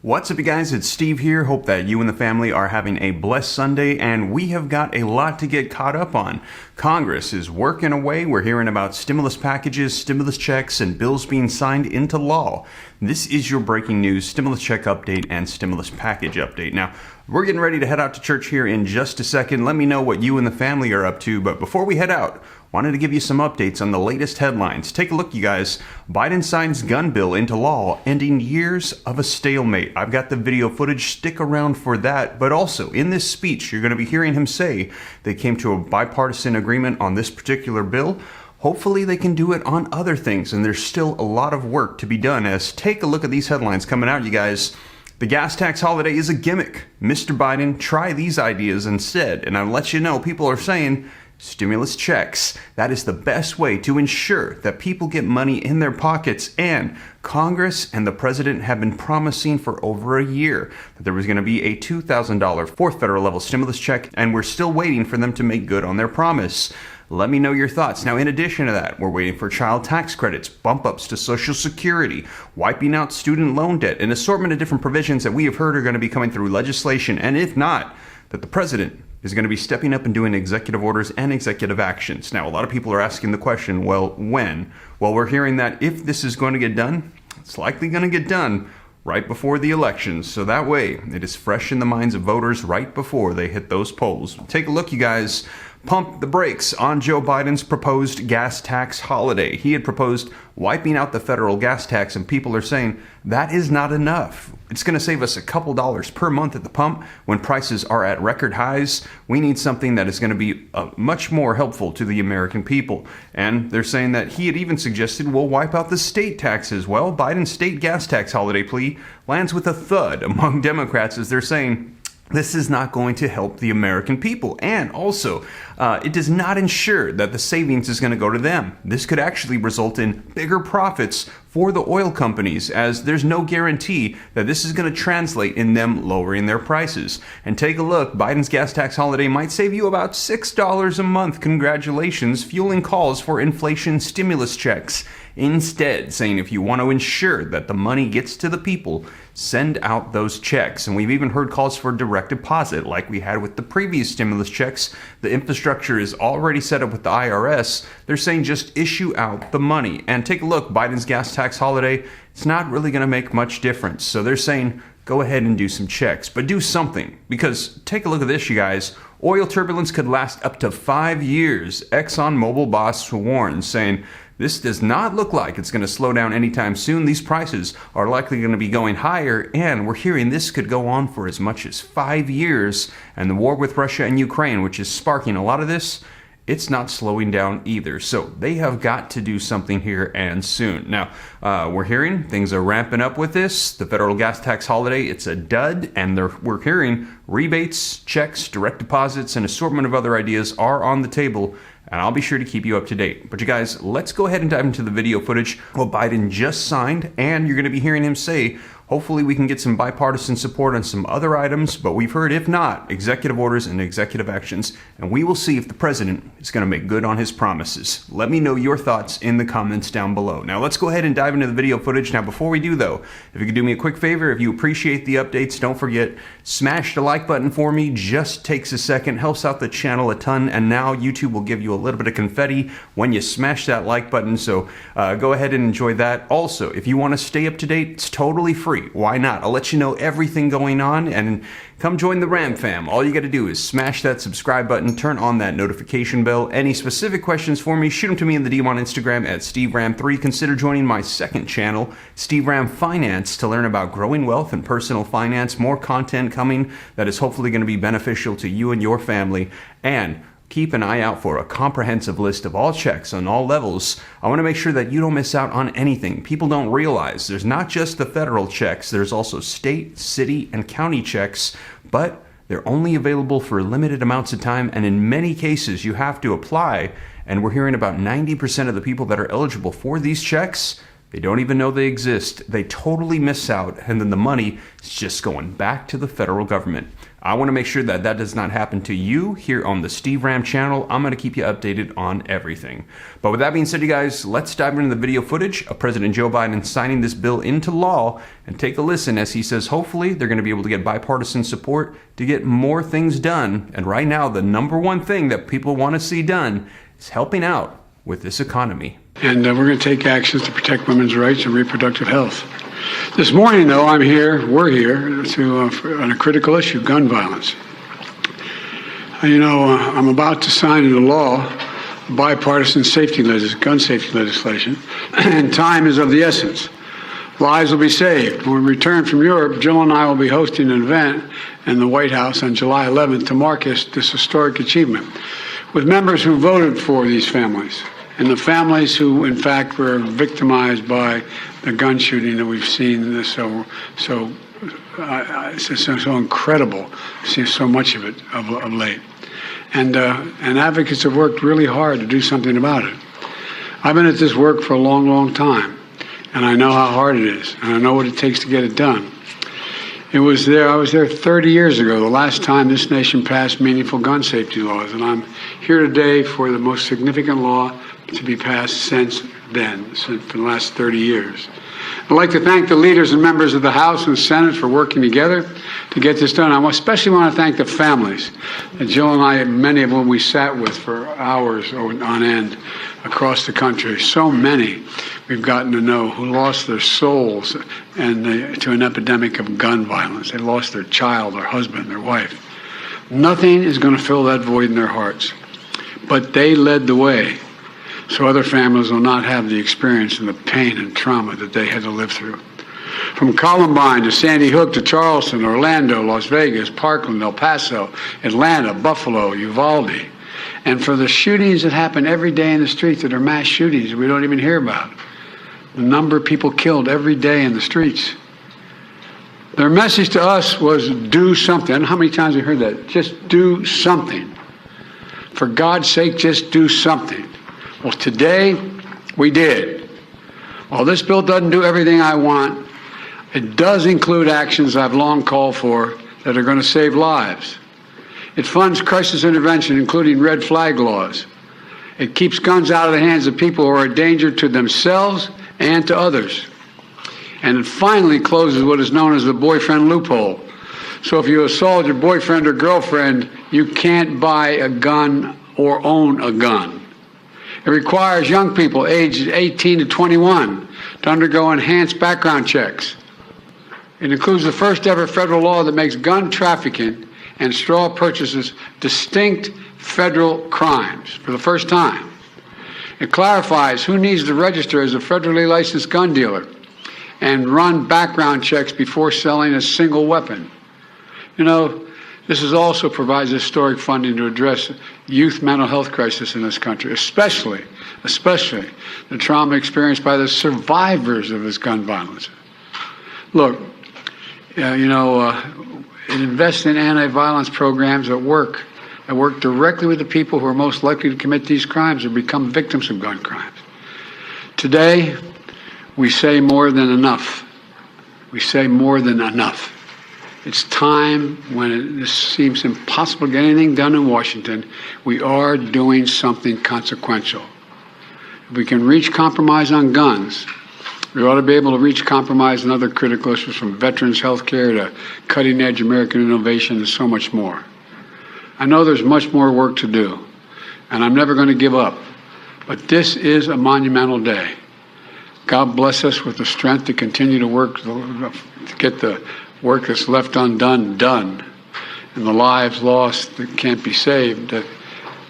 What's up, you guys? It's Steve here. Hope that you and the family are having a blessed Sunday, and we have got a lot to get caught up on. Congress is working away. We're hearing about stimulus packages, stimulus checks, and bills being signed into law. This is your breaking news stimulus check update and stimulus package update. Now, we're getting ready to head out to church here in just a second. Let me know what you and the family are up to, but before we head out, wanted to give you some updates on the latest headlines. Take a look, you guys. Biden signs gun bill into law, ending years of a stalemate. I've got the video footage. Stick around for that. But also, in this speech, you're going to be hearing him say they came to a bipartisan agreement on this particular bill. Hopefully they can do it on other things, and there's still a lot of work to be done. As take a look at these headlines coming out, you guys. The gas tax holiday is a gimmick. Mr. Biden, try these ideas instead. And I'll let you know, people are saying stimulus checks. That is the best way to ensure that people get money in their pockets. And Congress and the president have been promising for over a year that there was going to be a $2,000 fourth federal level stimulus check, and we're still waiting for them to make good on their promise. Let me know your thoughts. Now, in addition to that, we're waiting for child tax credits, bump ups to Social Security, wiping out student loan debt, an assortment of different provisions that we have heard are going to be coming through legislation. And if not, that the president is going to be stepping up and doing executive orders and executive actions. Now, a lot of people are asking the question, well, when? Well, we're hearing that if this is going to get done, it's likely going to get done right before the elections. So that way, it is fresh in the minds of voters right before they hit those polls. Take a look, you guys. Pump the brakes on Joe Biden's proposed gas tax holiday. He had proposed wiping out the federal gas tax, and people are saying that is not enough. It's going to save us a couple dollars per month at the pump when prices are at record highs. We need something that is going to be much more helpful to the American people. And they're saying that he had even suggested we'll wipe out the state taxes. Well, Biden's state gas tax holiday plea lands with a thud among Democrats as they're saying this is not going to help the American people. And also, it does not ensure that the savings is going to go to them. This could actually result in bigger profits for the oil companies, as there's no guarantee that this is going to translate in them lowering their prices. And take a look, Biden's gas tax holiday might save you about $6 a month. Congratulations, fueling calls for inflation stimulus checks. Instead, saying if you want to ensure that the money gets to the people, send out those checks. And we've even heard calls for direct deposit like we had with the previous stimulus checks. The infrastructure is already set up with the IRS. They're saying just issue out the money. And take a look, Biden's gas tax holiday, it's not really going to make much difference. So they're saying go ahead and do some checks, but do something. Because take a look at this, you guys. Oil turbulence could last up to 5 years. ExxonMobil boss warns, saying this does not look like it's going to slow down anytime soon. These prices are likely going to be going higher, and we're hearing this could go on for as much as 5 years. And the war with Russia and Ukraine, which is sparking a lot of this, it's not slowing down either. So they have got to do something here and soon. Now, we're hearing things are ramping up with this. The federal gas tax holiday, it's a dud, and we're hearing rebates, checks, direct deposits, and assortment of other ideas are on the table. And I'll be sure to keep you up to date. But you guys, let's go ahead and dive into the video footage what Biden just signed, and you're going to be hearing him say, hopefully we can get some bipartisan support on some other items, but we've heard, if not, executive orders and executive actions, and we will see if the president is going to make good on his promises. Let me know your thoughts in the comments down below. Now, let's go ahead and dive into the video footage. Now, before we do, though, if you could do me a quick favor, if you appreciate the updates, don't forget, smash the like button for me. Just takes a second, helps out the channel a ton, and now YouTube will give you a little bit of confetti when you smash that like button, so go ahead and enjoy that. Also, if you want to stay up to date, it's totally free. Why not? I'll let you know everything going on, and come join the Ram fam. All you got to do is smash that subscribe button, turn on that notification bell. Any specific questions for me, shoot them to me in the DM on Instagram at SteveRam3. Consider joining my second channel, Steve Ram Finance, to learn about growing wealth and personal finance. More content coming that is hopefully going to be beneficial to you and your family. And keep an eye out for a comprehensive list of all checks on all levels. I want to make sure that you don't miss out on anything. People don't realize there's not just the federal checks, there's also state, city, and county checks, but they're only available for limited amounts of time, and in many cases you have to apply, and we're hearing about 90% of the people that are eligible for these checks, They don't even know they exist. They totally miss out, and then the money is just going back to the federal government. I want to make sure that that does not happen to you here on the Steve Ram channel. I'm going to keep you updated on everything. But with that being said, you guys, let's dive into the video footage of President Joe Biden signing this bill into law and take a listen as he says hopefully they're going to be able to get bipartisan support to get more things done. And right now, the number one thing that people want to see done is helping out with this economy. And we're going to take actions to protect women's rights and reproductive health. This morning, though, we're here on a critical issue, gun violence. I'm about to sign into law bipartisan gun safety legislation, and time is of the essence. Lives will be saved. When we return from Europe, Jill and I will be hosting an event in the White House on July 11th to mark this historic achievement with members who voted for these families and the families who, in fact, were victimized by the gun shooting that we've seen. It's so incredible to see so much of it of late. And advocates have worked really hard to do something about it. I've been at this work for a long, long time, and I know how hard it is, and I know what it takes to get it done. I was there 30 years ago, the last time this nation passed meaningful gun safety laws, and I'm here today for the most significant law to be passed since then, for the last 30 years. I'd like to thank the leaders and members of the House and Senate for working together to get this done. I especially want to thank the families that Jill and I, many of them we sat with for hours on end across the country. So many we've gotten to know who lost their souls to an epidemic of gun violence. They lost their child, their husband, their wife. Nothing is going to fill that void in their hearts. But they led the way, so other families will not have the experience and the pain and trauma that they had to live through. From Columbine to Sandy Hook to Charleston, Orlando, Las Vegas, Parkland, El Paso, Atlanta, Buffalo, Uvalde. And for the shootings that happen every day in the streets that are mass shootings that we don't even hear about. The number of people killed every day in the streets. Their message to us was do something. I don't know how many times we heard that. Just do something. For God's sake, just do something. Well, today, we did. While this bill doesn't do everything I want, it does include actions I've long called for that are going to save lives. It funds crisis intervention, including red flag laws. It keeps guns out of the hands of people who are a danger to themselves and to others. And it finally closes what is known as the boyfriend loophole. So if you assault your boyfriend or girlfriend, you can't buy a gun or own a gun. It requires young people aged 18 to 21 to undergo enhanced background checks. It includes the first ever federal law that makes gun trafficking and straw purchases distinct federal crimes for the first time. It clarifies who needs to register as a federally licensed gun dealer and run background checks before selling a single weapon. This also provides historic funding to address youth mental health crisis in this country, especially the trauma experienced by the survivors of this gun violence. Look, it invests in anti-violence programs that work directly with the people who are most likely to commit these crimes or become victims of gun crimes. Today, we say more than enough. We say more than enough. It's time when this seems impossible to get anything done in Washington. We are doing something consequential. If we can reach compromise on guns, we ought to be able to reach compromise on other critical issues, from veterans health care to cutting-edge American innovation and so much more. I know there's much more work to do, and I'm never going to give up. But this is a monumental day. God bless us with the strength to continue to work, to get the work that's left undone done, and the lives lost that can't be saved, that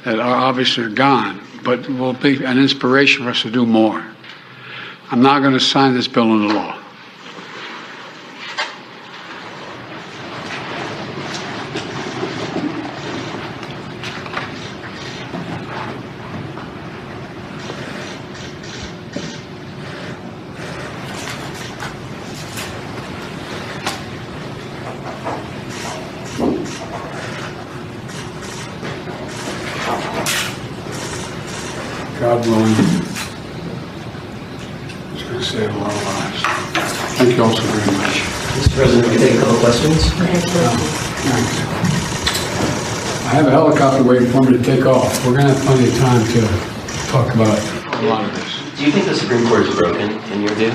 are obviously gone, but will be an inspiration for us to do more. I'm now going to sign this bill into law. God willing, it's going to save save a lot of lives. Thank you all so very much. Mr. President, we take a couple questions. Thanks. I have a helicopter waiting for me to take off. We're going to have plenty of time to talk about a lot of this. Do you think the Supreme Court is broken, in your view?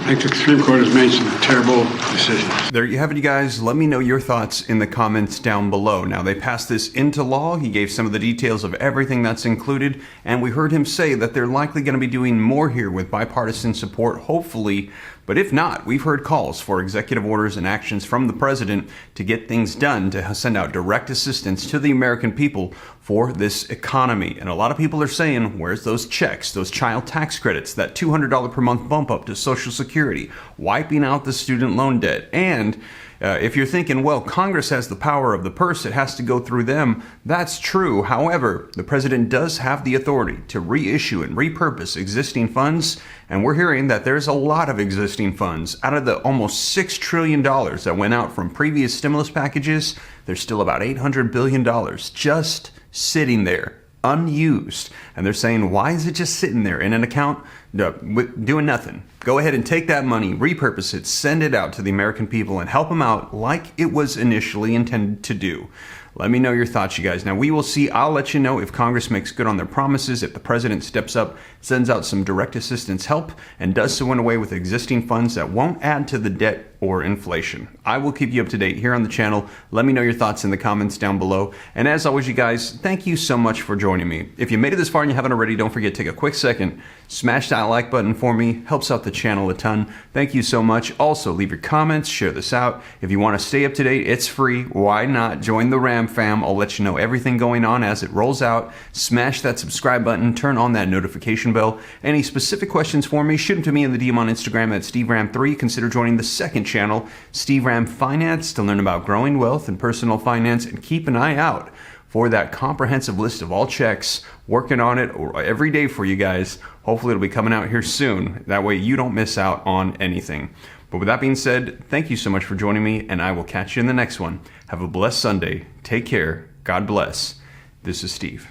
I think the Supreme Court has made some terrible decisions. There you have it, you guys. Let me know your thoughts in the comments down below. Now, they passed this into law. He gave some of the details of everything that's included, and we heard him say that they're likely going to be doing more here with bipartisan support, hopefully. But if not, we've heard calls for executive orders and actions from the president to get things done, to send out direct assistance to the American people for this economy. And a lot of people are saying, where's those checks, those child tax credits, that $200 per month bump up to Social Security, wiping out the student loan debt? And if you're thinking, well, Congress has the power of the purse, it has to go through them, that's true. However, the president does have the authority to reissue and repurpose existing funds, and we're hearing that there's a lot of existing funds. Out of the almost $6 trillion that went out from previous stimulus packages, there's still about $800 billion just sitting there, unused. And they're saying, why is it just sitting there in an account doing nothing? Go ahead and take that money, repurpose it, send it out to the American people and help them out like it was initially intended to do. Let me know your thoughts, you guys. Now, we will see. I'll let you know if Congress makes good on their promises, if the president steps up, sends out some direct assistance help, and does so in a way with existing funds that won't add to the debt or inflation. I will keep you up to date here on the channel. Let me know your thoughts in the comments down below. And as always, you guys, thank you so much for joining me. If you made it this far and you haven't already, don't forget to take a quick second, smash that like button for me. Helps out the channel a ton. Thank you so much. Also, leave your comments, share this out. If you want to stay up to date, it's free. Why not? Join the Ram fam. I'll let you know everything going on as it rolls out. Smash that subscribe button, turn on that notification bell. Any specific questions for me, shoot them to me in the DM on Instagram at SteveRam3. Consider joining the second channel, Steve Ram Finance, to learn about growing wealth and personal finance, and keep an eye out for that comprehensive list of all checks. Working on it every day for you guys. Hopefully it'll be coming out here soon. That way you don't miss out on anything. But with that being said, thank you so much for joining me, and I will catch you in the next one. Have a blessed Sunday. Take care. God bless. This is Steve.